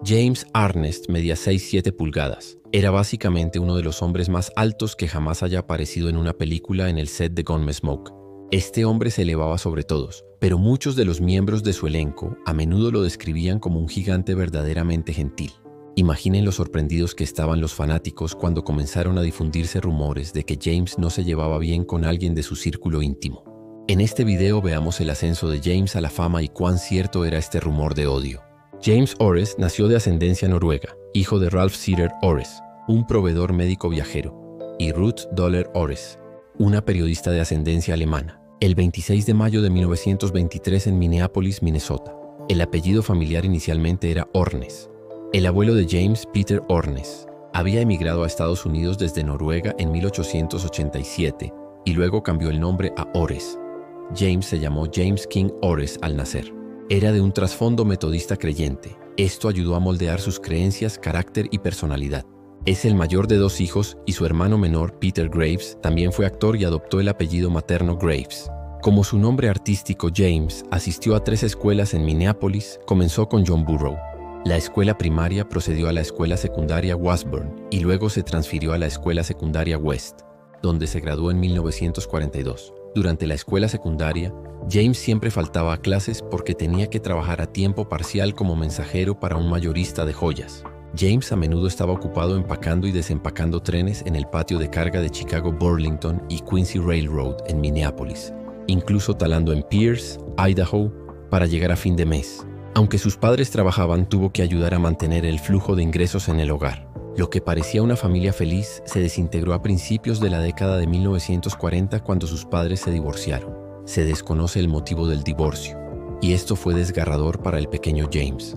James Arnest medía 6'7 pulgadas. Era básicamente uno de los hombres más altos que jamás haya aparecido en una película en el set de Gunsmoke. Este hombre se elevaba sobre todos, pero muchos de los miembros de su elenco a menudo lo describían como un gigante verdaderamente gentil. Imaginen lo sorprendidos que estaban los fanáticos cuando comenzaron a difundirse rumores de que James no se llevaba bien con alguien de su círculo íntimo. En este video veamos el ascenso de James a la fama y cuán cierto era este rumor de odio. James Ores nació de ascendencia noruega, hijo de Ralph Sitter Ores, un proveedor médico viajero, y Ruth Doller Ores, una periodista de ascendencia alemana, el 26 de mayo de 1923 en Minneapolis, Minnesota. El apellido familiar inicialmente era Ornes. El abuelo de James, Peter Ornes, había emigrado a Estados Unidos desde Noruega en 1887 y luego cambió el nombre a Ores. James se llamó James King Ores al nacer. Era de un trasfondo metodista creyente. Esto ayudó a moldear sus creencias, carácter y personalidad. Es el mayor de 2 hijos y su hermano menor, Peter Graves, también fue actor y adoptó el apellido materno Graves. Como su nombre artístico James asistió a 3 escuelas en Minneapolis, comenzó con John Burroughs. La escuela primaria procedió a la escuela secundaria Washburn y luego se transfirió a la escuela secundaria West, donde se graduó en 1942. Durante la escuela secundaria, James siempre faltaba a clases porque tenía que trabajar a tiempo parcial como mensajero para un mayorista de joyas. James a menudo estaba ocupado empacando y desempacando trenes en el patio de carga de Chicago Burlington y Quincy Railroad en Minneapolis, incluso talando en Pierce, Idaho, para llegar a fin de mes. Aunque sus padres trabajaban, tuvo que ayudar a mantener el flujo de ingresos en el hogar. Lo que parecía una familia feliz se desintegró a principios de la década de 1940 cuando sus padres se divorciaron. Se desconoce el motivo del divorcio, y esto fue desgarrador para el pequeño James.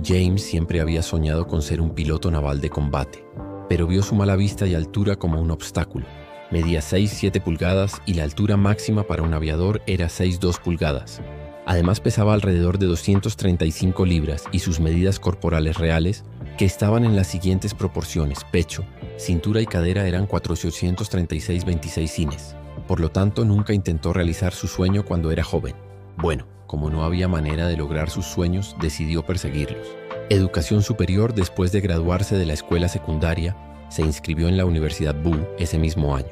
James siempre había soñado con ser un piloto naval de combate, pero vio su mala vista y altura como un obstáculo. Medía 6'7 pulgadas y la altura máxima para un aviador era 6'2 pulgadas. Además pesaba alrededor de 235 libras y sus medidas corporales reales, que estaban en las siguientes proporciones: pecho, cintura y cadera eran 436/26 cines. Por lo tanto, nunca intentó realizar su sueño cuando era joven. Bueno, como no había manera de lograr sus sueños, decidió perseguirlos. Educación superior. Después de graduarse de la escuela secundaria, se inscribió en la Universidad Boo ese mismo año.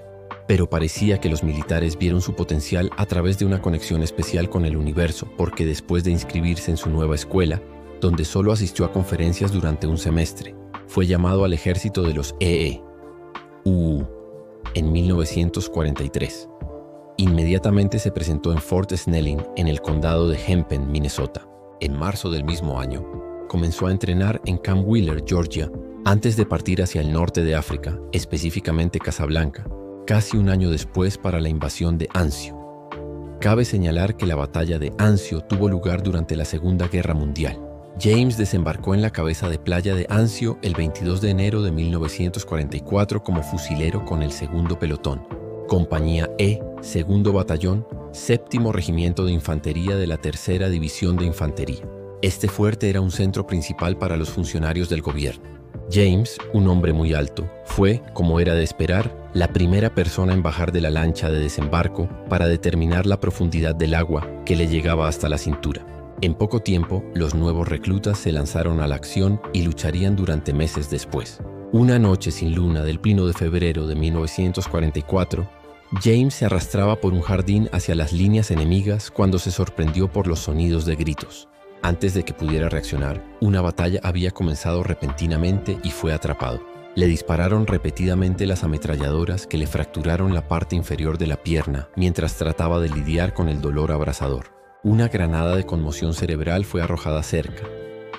Pero parecía que los militares vieron su potencial a través de una conexión especial con el universo, porque después de inscribirse en su nueva escuela, donde solo asistió a conferencias durante un semestre, fue llamado al ejército de los UU en 1943. Inmediatamente se presentó en Fort Snelling, en el condado de Hempstead, Minnesota. En marzo del mismo año, comenzó a entrenar en Camp Wheeler, Georgia, antes de partir hacia el norte de África, específicamente Casablanca, casi un año después para la invasión de Anzio. Cabe señalar que la batalla de Anzio tuvo lugar durante la Segunda Guerra Mundial. James desembarcó en la cabeza de playa de Anzio el 22 de enero de 1944 como fusilero con el segundo pelotón, Compañía E, Segundo Batallón, Séptimo Regimiento de Infantería de la Tercera División de Infantería. Este fuerte era un centro principal para los funcionarios del gobierno. James, un hombre muy alto, fue, como era de esperar, la primera persona en bajar de la lancha de desembarco para determinar la profundidad del agua que le llegaba hasta la cintura. En poco tiempo, los nuevos reclutas se lanzaron a la acción y lucharían durante meses después. Una noche sin luna del 1 de febrero de 1944, James se arrastraba por un jardín hacia las líneas enemigas cuando se sorprendió por los sonidos de gritos. Antes de que pudiera reaccionar, una batalla había comenzado repentinamente y fue atrapado. Le dispararon repetidamente las ametralladoras que le fracturaron la parte inferior de la pierna mientras trataba de lidiar con el dolor abrasador. Una granada de conmoción cerebral fue arrojada cerca.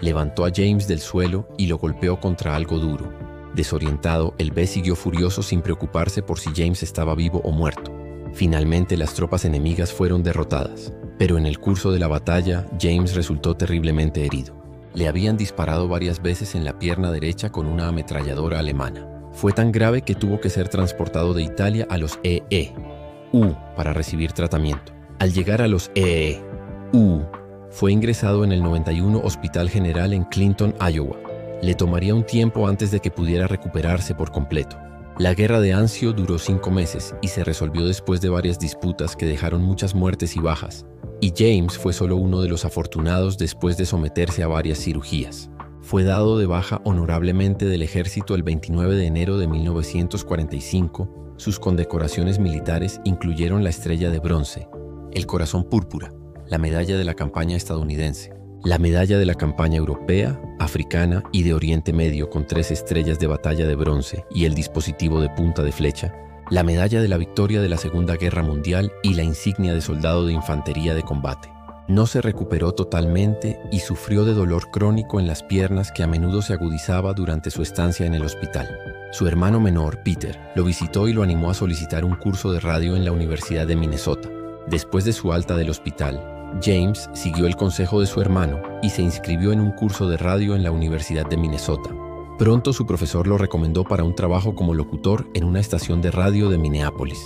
Levantó a James del suelo y lo golpeó contra algo duro. Desorientado, el B siguió furioso sin preocuparse por si James estaba vivo o muerto. Finalmente, las tropas enemigas fueron derrotadas, pero en el curso de la batalla, James resultó terriblemente herido. Le habían disparado varias veces en la pierna derecha con una ametralladora alemana. Fue tan grave que tuvo que ser transportado de Italia a los EEU para recibir tratamiento. Al llegar a los EEU, fue ingresado en el 91 Hospital General en Clinton, Iowa. Le tomaría un tiempo antes de que pudiera recuperarse por completo. La guerra de Anzio duró 5 meses y se resolvió después de varias disputas que dejaron muchas muertes y bajas, y James fue solo uno de los afortunados después de someterse a varias cirugías. Fue dado de baja honorablemente del ejército el 29 de enero de 1945. Sus condecoraciones militares incluyeron la Estrella de Bronce, el Corazón Púrpura, la Medalla de la Campaña estadounidense, la Medalla de la Campaña europea, africana y de Oriente Medio con 3 estrellas de batalla de bronce y el dispositivo de punta de flecha, la Medalla de la Victoria de la Segunda Guerra Mundial y la insignia de soldado de infantería de combate. No se recuperó totalmente y sufrió de dolor crónico en las piernas que a menudo se agudizaba durante su estancia en el hospital. Su hermano menor, Peter, lo visitó y lo animó a solicitar un curso de radio en la Universidad de Minnesota. Después de su alta del hospital, James siguió el consejo de su hermano y se inscribió en un curso de radio en la Universidad de Minnesota. Pronto su profesor lo recomendó para un trabajo como locutor en una estación de radio de Minneapolis.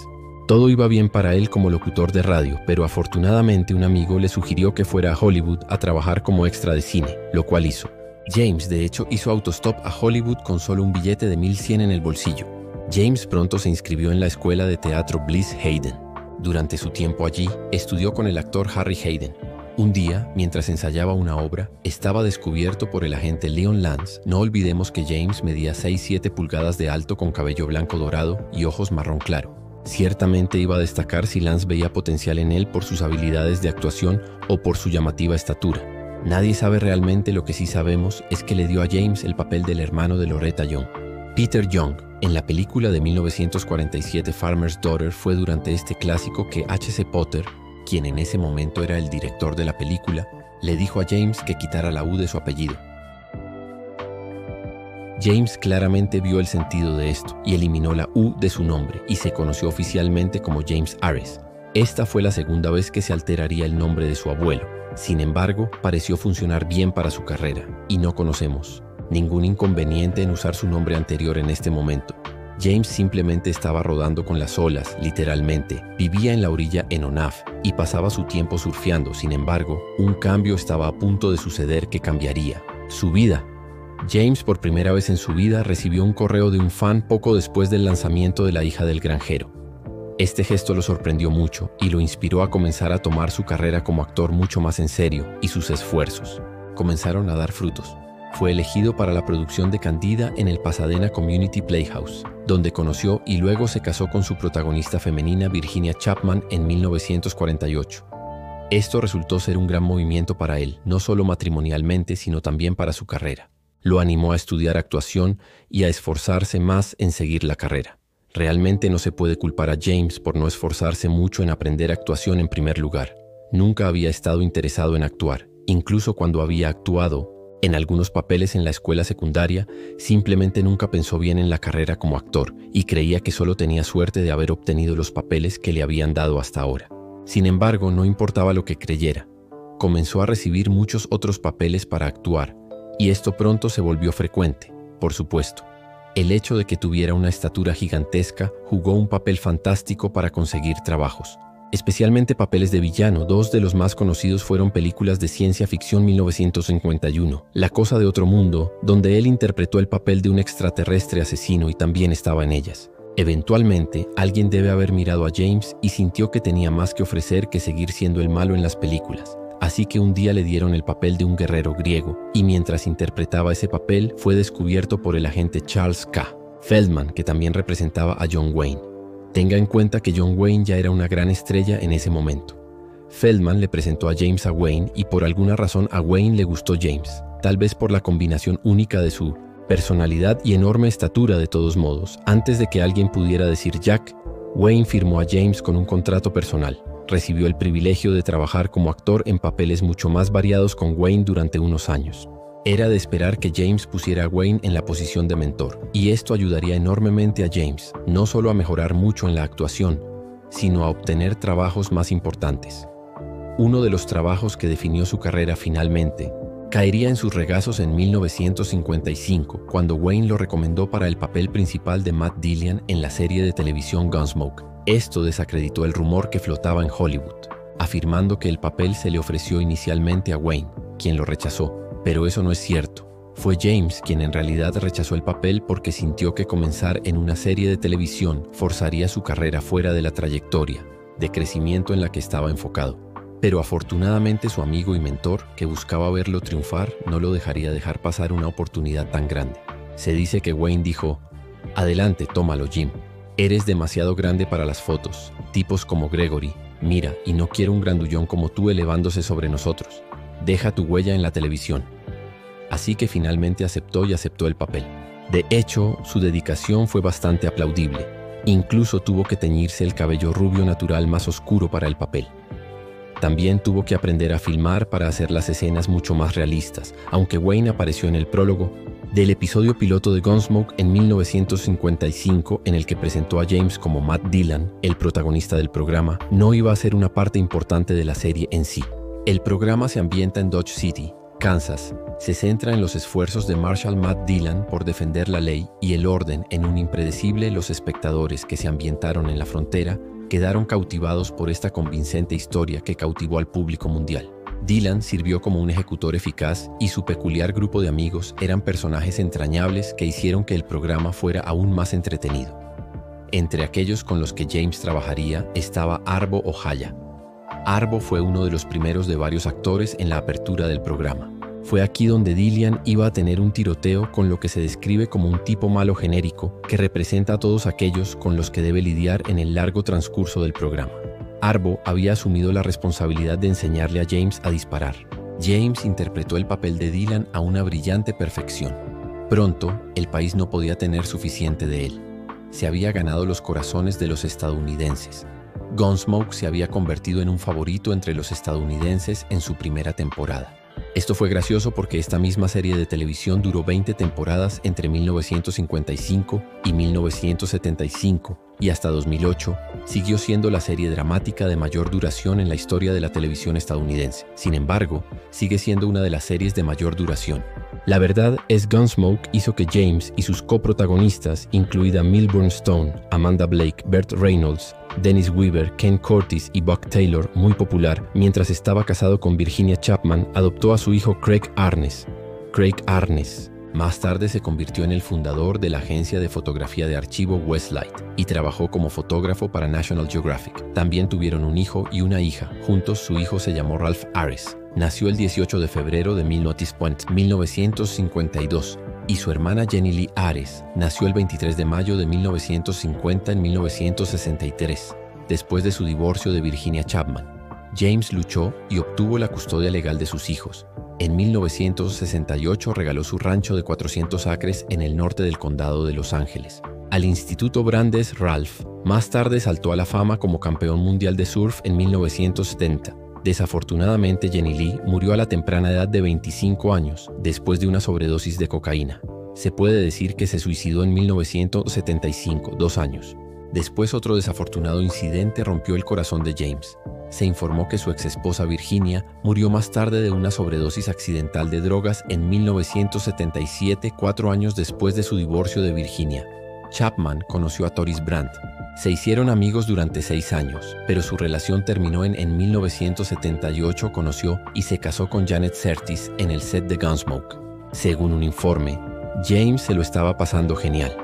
Todo iba bien para él como locutor de radio, pero afortunadamente un amigo le sugirió que fuera a Hollywood a trabajar como extra de cine, lo cual hizo. James, de hecho, hizo autostop a Hollywood con solo un billete de 1,100 en el bolsillo. James pronto se inscribió en la escuela de teatro Bliss Hayden. Durante su tiempo allí, estudió con el actor Harry Hayden. Un día, mientras ensayaba una obra, estaba descubierto por el agente Leon Lance. No olvidemos que James medía 6-7 pulgadas de alto con cabello blanco dorado y ojos marrón claro. Ciertamente iba a destacar si Lance veía potencial en él por sus habilidades de actuación o por su llamativa estatura. Nadie sabe realmente. Lo que sí sabemos es que le dio a James el papel del hermano de Loretta Young. Peter Young, en la película de 1947 Farmer's Daughter, fue durante este clásico que H.C. Potter, quien en ese momento era el director de la película, le dijo a James que quitara la U de su apellido. James claramente vio el sentido de esto y eliminó la U de su nombre y se conoció oficialmente como James Ares. Esta fue la segunda vez que se alteraría el nombre de su abuelo. Sin embargo, pareció funcionar bien para su carrera y no conocemos ningún inconveniente en usar su nombre anterior en este momento. James simplemente estaba rodando con las olas, literalmente. Vivía en la orilla en Onaf y pasaba su tiempo surfeando. Sin embargo, un cambio estaba a punto de suceder que cambiaría su vida. James, por primera vez en su vida, recibió un correo de un fan poco después del lanzamiento de La hija del granjero. Este gesto lo sorprendió mucho y lo inspiró a comenzar a tomar su carrera como actor mucho más en serio, y sus esfuerzos comenzaron a dar frutos. Fue elegido para la producción de Candida en el Pasadena Community Playhouse, donde conoció y luego se casó con su protagonista femenina Virginia Chapman en 1948. Esto resultó ser un gran movimiento para él, no solo matrimonialmente, sino también para su carrera. Lo animó a estudiar actuación y a esforzarse más en seguir la carrera. Realmente no se puede culpar a James por no esforzarse mucho en aprender actuación en primer lugar. Nunca había estado interesado en actuar. Incluso cuando había actuado en algunos papeles en la escuela secundaria, simplemente nunca pensó bien en la carrera como actor y creía que solo tenía suerte de haber obtenido los papeles que le habían dado hasta ahora. Sin embargo, no importaba lo que creyera. Comenzó a recibir muchos otros papeles para actuar, y esto pronto se volvió frecuente, por supuesto. El hecho de que tuviera una estatura gigantesca jugó un papel fantástico para conseguir trabajos, especialmente papeles de villano. Dos de los más conocidos fueron películas de ciencia ficción 1951, La cosa de otro mundo, donde él interpretó el papel de un extraterrestre asesino y también estaba en ellas. Eventualmente, alguien debe haber mirado a James y sintió que tenía más que ofrecer que seguir siendo el malo en las películas. Así que un día le dieron el papel de un guerrero griego, y mientras interpretaba ese papel fue descubierto por el agente Charles K. Feldman, que también representaba a John Wayne. Tenga en cuenta que John Wayne ya era una gran estrella en ese momento. Feldman le presentó a James a Wayne y por alguna razón a Wayne le gustó James, tal vez por la combinación única de su personalidad y enorme estatura. De todos modos, antes de que alguien pudiera decir Jack, Wayne firmó a James con un contrato personal. Recibió el privilegio de trabajar como actor en papeles mucho más variados con Wayne durante unos años. Era de esperar que James pusiera a Wayne en la posición de mentor, y esto ayudaría enormemente a James, no solo a mejorar mucho en la actuación, sino a obtener trabajos más importantes. Uno de los trabajos que definió su carrera finalmente caería en sus regazos en 1955, cuando Wayne lo recomendó para el papel principal de Matt Dillon en la serie de televisión Gunsmoke. Esto desacreditó el rumor que flotaba en Hollywood, afirmando que el papel se le ofreció inicialmente a Wayne, quien lo rechazó. Pero eso no es cierto. Fue James quien en realidad rechazó el papel porque sintió que comenzar en una serie de televisión forzaría su carrera fuera de la trayectoria de crecimiento en la que estaba enfocado. Pero afortunadamente su amigo y mentor, que buscaba verlo triunfar, no lo dejaría dejar pasar una oportunidad tan grande. Se dice que Wayne dijo: «Adelante, tómalo, Jim. Eres demasiado grande para las fotos. Tipos como Gregory, mira, y no quiero un grandullón como tú elevándose sobre nosotros. Deja tu huella en la televisión». Así que finalmente aceptó el papel. De hecho, su dedicación fue bastante aplaudible. Incluso tuvo que teñirse el cabello rubio natural más oscuro para el papel. También tuvo que aprender a filmar para hacer las escenas mucho más realistas, aunque Wayne apareció en el prólogo del episodio piloto de Gunsmoke en 1955, en el que presentó a James como Matt Dillon, el protagonista del programa. No iba a ser una parte importante de la serie en sí. El programa se ambienta en Dodge City, Kansas. Se centra en los esfuerzos de Marshal Matt Dillon por defender la ley y el orden en un impredecible. Los espectadores que se ambientaron en la frontera quedaron cautivados por esta convincente historia que cautivó al público mundial. Dillon sirvió como un ejecutor eficaz y su peculiar grupo de amigos eran personajes entrañables que hicieron que el programa fuera aún más entretenido. Entre aquellos con los que James trabajaría estaba Arvo Ojala. Arvo fue uno de los primeros de varios actores en la apertura del programa. Fue aquí donde Dillon iba a tener un tiroteo con lo que se describe como un tipo malo genérico que representa a todos aquellos con los que debe lidiar en el largo transcurso del programa. Arvo había asumido la responsabilidad de enseñarle a James a disparar. James interpretó el papel de Dillon a una brillante perfección. Pronto, el país no podía tener suficiente de él. Se había ganado los corazones de los estadounidenses. Gunsmoke se había convertido en un favorito entre los estadounidenses en su primera temporada. Esto fue gracioso porque esta misma serie de televisión duró 20 temporadas entre 1955 y 1975 y hasta 2008 siguió siendo la serie dramática de mayor duración en la historia de la televisión estadounidense. Sin embargo, sigue siendo una de las series de mayor duración. La verdad es Gunsmoke hizo que James y sus coprotagonistas, incluida Milburn Stone, Amanda Blake, Burt Reynolds, Dennis Weaver, Ken Curtis y Buck Taylor, muy popular, mientras estaba casado con Virginia Chapman, adoptó a su hijo Craig Arnes. Craig Arnes más tarde se convirtió en el fundador de la agencia de fotografía de archivo Westlight y trabajó como fotógrafo para National Geographic. También tuvieron un hijo y una hija. Juntos, su hijo se llamó Ralph Ares. Nació el 18 de febrero de 1952 y su hermana Jenny Lee Ares nació el 23 de mayo de 1950 en 1963, después de su divorcio de Virginia Chapman. James luchó y obtuvo la custodia legal de sus hijos. En 1968 regaló su rancho de 400 acres en el norte del condado de Los Ángeles al Instituto Brandes Ralph. Más tarde saltó a la fama como campeón mundial de surf en 1970. Desafortunadamente, Jenny Lee murió a la temprana edad de 25 años después de una sobredosis de cocaína. Se puede decir que se suicidó en 1975, 2 años. Después, otro desafortunado incidente rompió el corazón de James. Se informó que su exesposa Virginia murió más tarde de una sobredosis accidental de drogas en 1977, 4 años después de su divorcio de Virginia. Chapman conoció a Toris Brandt. Se hicieron amigos durante 6 años, pero su relación terminó en 1978. Conoció y se casó con Janet Curtis en el set de Gunsmoke. Según un informe, James se lo estaba pasando genial.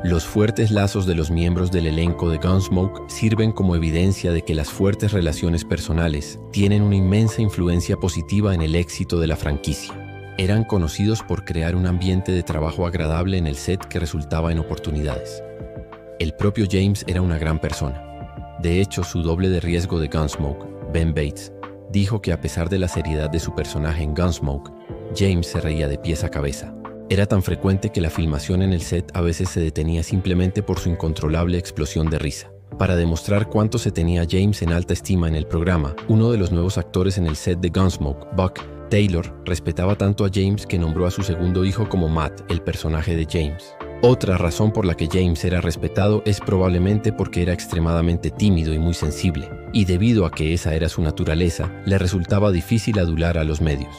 Los fuertes lazos de los miembros del elenco de Gunsmoke sirven como evidencia de que las fuertes relaciones personales tienen una inmensa influencia positiva en el éxito de la franquicia. Eran conocidos por crear un ambiente de trabajo agradable en el set que resultaba en oportunidades. El propio James era una gran persona. De hecho, su doble de riesgo de Gunsmoke, Ben Bates, dijo que a pesar de la seriedad de su personaje en Gunsmoke, James se reía de pies a cabeza. Era tan frecuente que la filmación en el set a veces se detenía simplemente por su incontrolable explosión de risa. Para demostrar cuánto se tenía a James en alta estima en el programa, uno de los nuevos actores en el set de Gunsmoke, Buck Taylor, respetaba tanto a James que nombró a su segundo hijo como Matt, el personaje de James. Otra razón por la que James era respetado es probablemente porque era extremadamente tímido y muy sensible, y debido a que esa era su naturaleza, le resultaba difícil adular a los medios.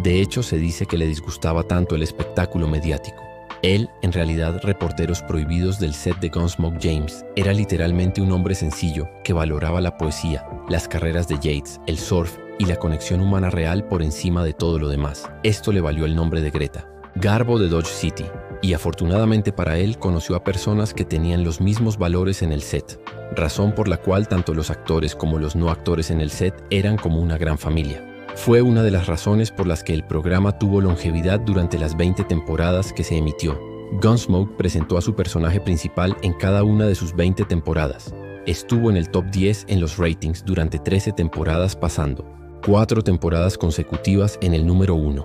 De hecho, se dice que le disgustaba tanto el espectáculo mediático. Él, en realidad, reporteros prohibidos del set de Gunsmoke James, era literalmente un hombre sencillo que valoraba la poesía, las carreras de Yates, el surf y la conexión humana real por encima de todo lo demás. Esto le valió el nombre de Greta Garbo de Dodge City. y afortunadamente para él conoció a personas que tenían los mismos valores en el set, razón por la cual tanto los actores como los no actores en el set eran como una gran familia. Fue una de las razones por las que el programa tuvo longevidad durante las 20 temporadas que se emitió. Gunsmoke presentó a su personaje principal en cada una de sus 20 temporadas. Estuvo en el top 10 en los ratings durante 13 temporadas, pasando 4 temporadas consecutivas en el número 1.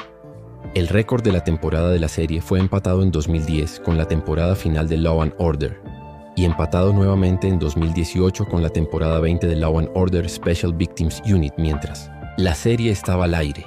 El récord de la temporada de la serie fue empatado en 2010 con la temporada final de Law & Order y empatado nuevamente en 2018 con la temporada 20 de Law & Order Special Victims Unit mientras la serie estaba al aire.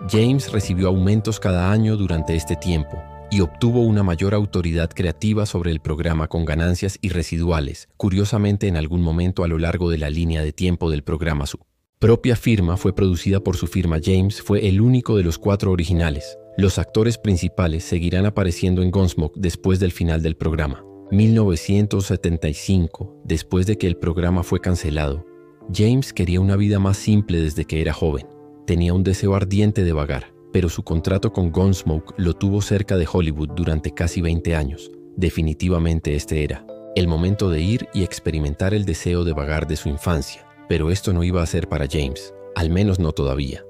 James recibió aumentos cada año durante este tiempo y obtuvo una mayor autoridad creativa sobre el programa con ganancias irresiduales, curiosamente en algún momento a lo largo de la línea de tiempo del programa. Su propia firma fue producida por su firma. James fue el único de los 4 originales. Los actores principales seguirán apareciendo en Gunsmoke después del final del programa. 1975, después de que el programa fue cancelado, James quería una vida más simple desde que era joven. Tenía un deseo ardiente de vagar, pero su contrato con Gunsmoke lo tuvo cerca de Hollywood durante casi 20 años. Definitivamente este era el momento de ir y experimentar el deseo de vagar de su infancia, pero esto no iba a ser para James, al menos no todavía.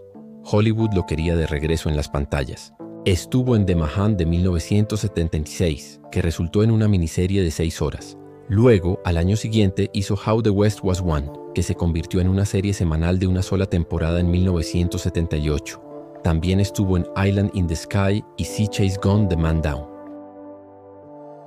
Hollywood lo quería de regreso en las pantallas. Estuvo en The Manhunt de 1976, que resultó en una miniserie de 6 horas. Luego, al año siguiente, hizo How the West Was Won, que se convirtió en una serie semanal de una sola temporada en 1978. También estuvo en Island in the Sky y Sea Chase Gone The Man Down.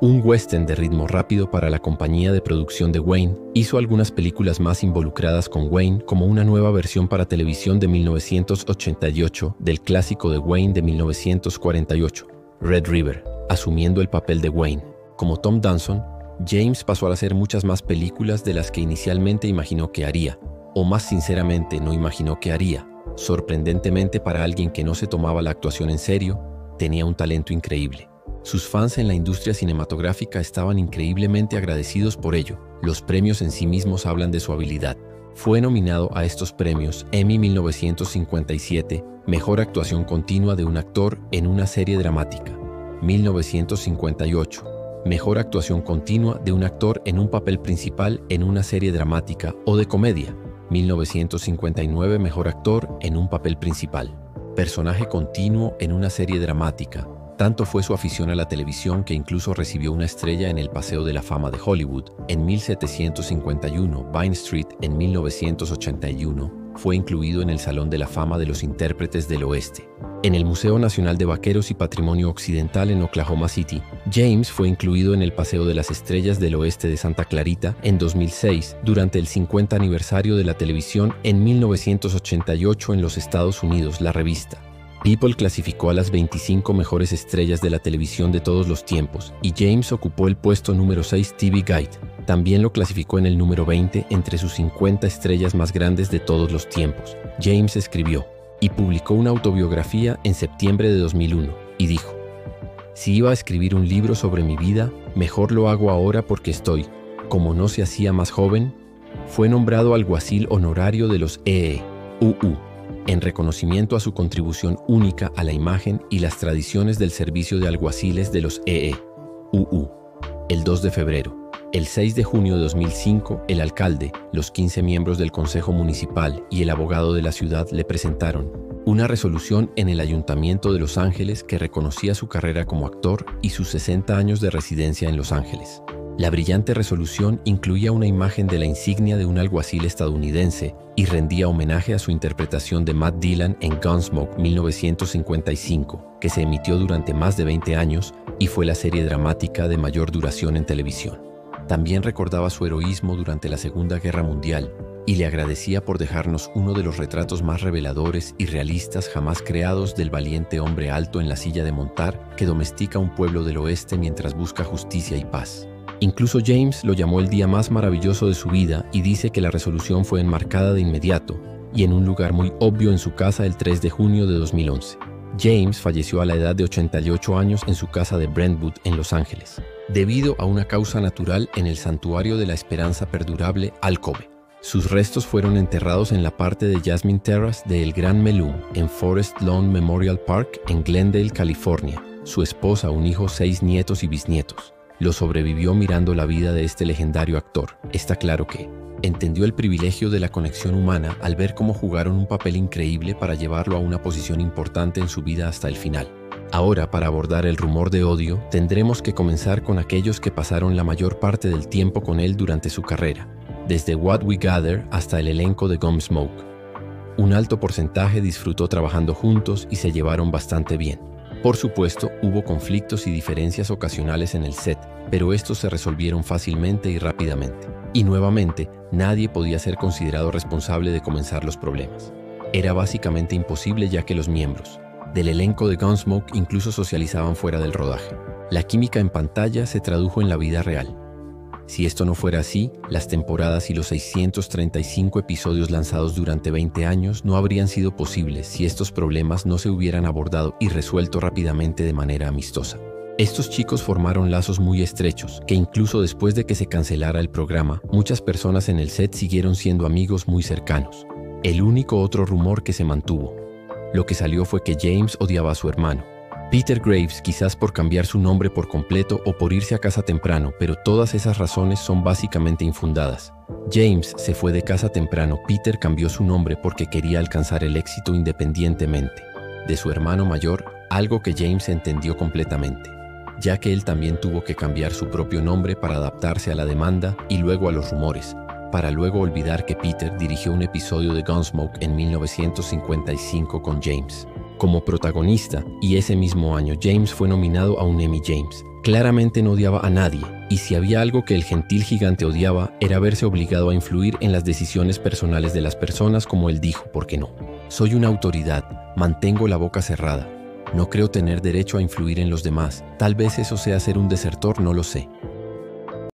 Un western de ritmo rápido para la compañía de producción de Wayne, hizo algunas películas más involucradas con Wayne, como una nueva versión para televisión de 1988 del clásico de Wayne de 1948, Red River, asumiendo el papel de Wayne. Como Tom Danson, James pasó a hacer muchas más películas de las que inicialmente imaginó que haría, o más sinceramente no imaginó que haría. Sorprendentemente para alguien que no se tomaba la actuación en serio, tenía un talento increíble. Sus fans en la industria cinematográfica estaban increíblemente agradecidos por ello. Los premios en sí mismos hablan de su habilidad. Fue nominado a estos premios Emmy 1957, Mejor Actuación Continua de un Actor en una Serie Dramática; 1958, Mejor Actuación Continua de un Actor en un Papel Principal en una Serie Dramática o de Comedia; 1959, Mejor Actor en un Papel Principal. Personaje continuo en una serie dramática. Tanto fue su afición a la televisión que incluso recibió una estrella en el Paseo de la Fama de Hollywood. En 1751, Vine Street en 1981, fue incluido en el Salón de la Fama de los Intérpretes del Oeste. En el Museo Nacional de Vaqueros y Patrimonio Occidental en Oklahoma City, James fue incluido en el Paseo de las Estrellas del Oeste de Santa Clarita en 2006, durante el 50 aniversario de la televisión en 1988 en los Estados Unidos. La revista People clasificó a las 25 mejores estrellas de la televisión de todos los tiempos, y James ocupó el puesto número 6. TV Guide también lo clasificó en el número 20 entre sus 50 estrellas más grandes de todos los tiempos. James escribió y publicó una autobiografía en septiembre de 2001 y dijo: "Si iba a escribir un libro sobre mi vida, mejor lo hago ahora porque estoy, como no se hacía más joven". Fue nombrado alguacil honorario de los EEUU, en reconocimiento a su contribución única a la imagen y las tradiciones del servicio de alguaciles de los EEUU. El 2 de febrero. El 6 de junio de 2005, el alcalde, los 15 miembros del Consejo Municipal y el abogado de la ciudad le presentaron una resolución en el Ayuntamiento de Los Ángeles que reconocía su carrera como actor y sus 60 años de residencia en Los Ángeles. La brillante resolución incluía una imagen de la insignia de un alguacil estadounidense y rendía homenaje a su interpretación de Matt Dillon en Gunsmoke 1955, que se emitió durante más de 20 años y fue la serie dramática de mayor duración en televisión. También recordaba su heroísmo durante la Segunda Guerra Mundial y le agradecía por dejarnos uno de los retratos más reveladores y realistas jamás creados del valiente hombre alto en la silla de montar que domestica un pueblo del oeste mientras busca justicia y paz. Incluso James lo llamó el día más maravilloso de su vida y dice que la resolución fue enmarcada de inmediato y en un lugar muy obvio en su casa el 3 de junio de 2011. James falleció a la edad de 88 años en su casa de Brentwood, en Los Ángeles, debido a una causa natural en el Santuario de la Esperanza Perdurable, Alcove. Sus restos fueron enterrados en la parte de Jasmine Terrace de El Gran Melum, en Forest Lawn Memorial Park, en Glendale, California. su esposa, un hijo, 6 nietos y bisnietos. Lo sobrevivió mirando la vida de este legendario actor. Está claro que entendió el privilegio de la conexión humana al ver cómo jugaron un papel increíble para llevarlo a una posición importante en su vida hasta el final. Ahora, para abordar el rumor de odio, tendremos que comenzar con aquellos que pasaron la mayor parte del tiempo con él durante su carrera, desde What We Gather hasta el elenco de Gunsmoke. Un alto porcentaje disfrutó trabajando juntos y se llevaron bastante bien. Por supuesto, hubo conflictos y diferencias ocasionales en el set, pero estos se resolvieron fácilmente y rápidamente. Y nuevamente, nadie podía ser considerado responsable de comenzar los problemas. Era básicamente imposible, ya que los miembros del elenco de Gunsmoke incluso socializaban fuera del rodaje. La química en pantalla se tradujo en la vida real. Si esto no fuera así, las temporadas y los 635 episodios lanzados durante 20 años no habrían sido posibles si estos problemas no se hubieran abordado y resuelto rápidamente de manera amistosa. Estos chicos formaron lazos muy estrechos, que incluso después de que se cancelara el programa, muchas personas en el set siguieron siendo amigos muy cercanos. El único otro rumor que se mantuvo. Lo que salió fue que James odiaba a su hermano Peter Graves, quizás por cambiar su nombre por completo o por irse a casa temprano, pero todas esas razones son básicamente infundadas. James se fue de casa temprano, Peter cambió su nombre porque quería alcanzar el éxito independientemente de su hermano mayor, algo que James entendió completamente, ya que él también tuvo que cambiar su propio nombre para adaptarse a la demanda y luego a los rumores, para luego olvidar que Peter dirigió un episodio de Gunsmoke en 1955 con James como protagonista, y ese mismo año James fue nominado a un Emmy. James claramente no odiaba a nadie, y si había algo que el gentil gigante odiaba era verse obligado a influir en las decisiones personales de las personas, como él dijo, ¿por qué no? Soy una autoridad, mantengo la boca cerrada, no creo tener derecho a influir en los demás, tal vez eso sea ser un desertor, no lo sé.